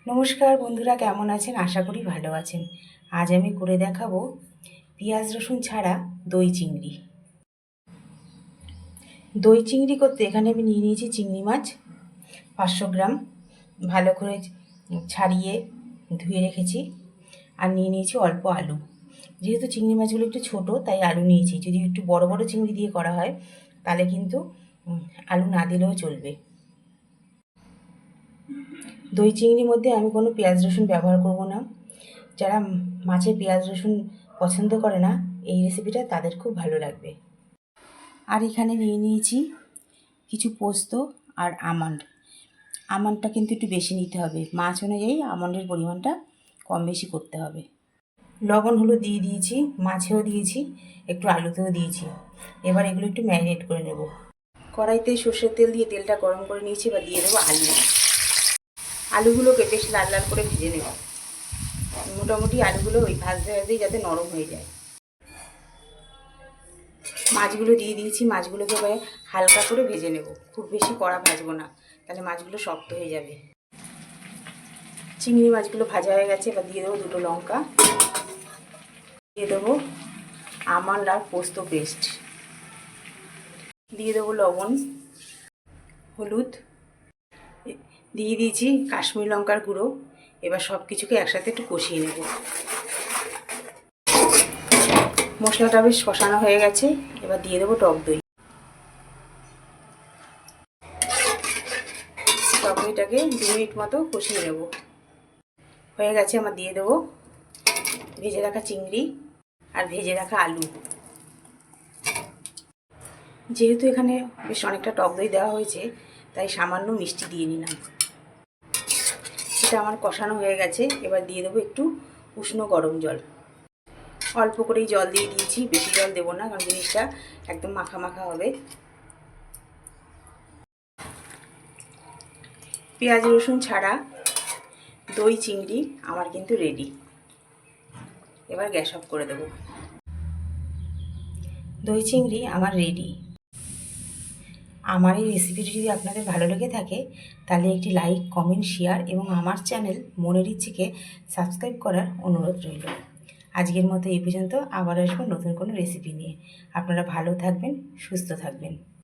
নমস্কার বন্ধুরা, কেমন আছেন? আশা করি ভালো আছেন। আজ আমি করে দেখাবো পেঁয়াজ রসুন ছাড়া দই চিংড়ি। দই চিংড়ি করতে এখানে আমি নিয়ে নিয়েছি চিংড়ি মাছ 500 গ্রাম, ভালো করে ছাড়িয়ে ধুয়ে রেখেছি। আর নিয়ে নিয়েছি অল্প আলু। যেহেতু চিংড়ি মাছগুলো একটু ছোট, তাই আলু নিয়েছি। যদি একটু বড় বড় চিংড়ি দিয়ে করা হয় তাহলে কিন্তু আলু না দিলেও চলবে। দই চিংড়ির মধ্যে আমি কোনো পেঁয়াজ রসুন ব্যবহার করব না। যারা মাছে পেঁয়াজ রসুন পছন্দ করে না, এই রেসিপিটা তাদের খুব ভালো লাগবে। আর এখানে নিয়ে নিয়েছি কিছু পোস্ত আর আমন্ড। আমন্ডটা কিন্তু একটু বেশি নিতে হবে, মাছ অনুযায়ী আমন্ডের পরিমাণটা কম বেশি করতে হবে। লবণ হলুদ দিয়ে দিয়েছি, মাছেও দিয়েছি, একটু আলুতেও দিয়েছি। এবার এগুলো একটু ম্যারিনেট করে নেব। কড়াইতে সর্ষের তেল দিয়ে তেলটা গরম করে নিয়েছি। এবার দিয়ে দেবো আলু। আলুগুলোকে বেশ লাল লাল করে ভেজে নেব। মোটামুটি আলুগুলো ওই ভাজতে ভাজতেই যাতে নরম হয়ে যায়। মাছগুলো দিয়ে দিয়েছি, মাছগুলোকে এবার হালকা করে ভেজে নেব, খুব বেশি কড়া ভাজবো না, তাহলে মাছগুলো শক্ত হয়ে যাবে। চিংড়ি মাছগুলো ভাজা হয়ে গেছে। এবার দিয়ে দেবো দুটো লঙ্কা, দিয়ে দেবো আমন্ড আর পোস্ত পেস্ট, দিয়ে দেবো লবণ, হলুদ, দিয়ে দিয়েছি কাশ্মীরি লঙ্কার গুঁড়ো। এবার সব কিছুকে একসাথে একটু কষিয়ে নেব। মশলাটা বেশ কষানো হয়ে গেছে। এবার দিয়ে দেবো টক দই। টক দইটাকে 2 মিনিট মতো কষিয়ে নেব। হয়ে গেছে আমার। দিয়ে দেবো ভেজে রাখা চিংড়ি আর ভেজে রাখা আলু। যেহেতু এখানে বেশ অনেকটা টক দই দেওয়া হয়েছে, তাই সামান্য মিষ্টি দিয়ে নিলাম। এটা আমার কষানো হয়ে গেছে। এবার দিয়ে দেবো একটু উষ্ণ গরম জল। অল্প করেই জল দিয়ে দিয়েছি, বেশি জল দেবো না, কারণ জিনিসটা একদম মাখা মাখা হবে। পেঁয়াজ রসুন ছাড়া দই চিংড়ি আমার কিন্তু রেডি। এবার গ্যাস অফ করে দেবো। দই চিংড়ি আমার রেডি। আমার এই রেসিপিটি যদি আপনাদের ভালো লেগে থাকে তাহলে একটি লাইক, কমেন্ট, শেয়ার এবং আমার চ্যানেল মনের ইচ্ছেকে সাবস্ক্রাইব করার অনুরোধ রইল। আজকের মতো এই পর্যন্ত। আবার আসবো নতুন কোনো রেসিপি নিয়ে। আপনারা ভালো থাকবেন, সুস্থ থাকবেন।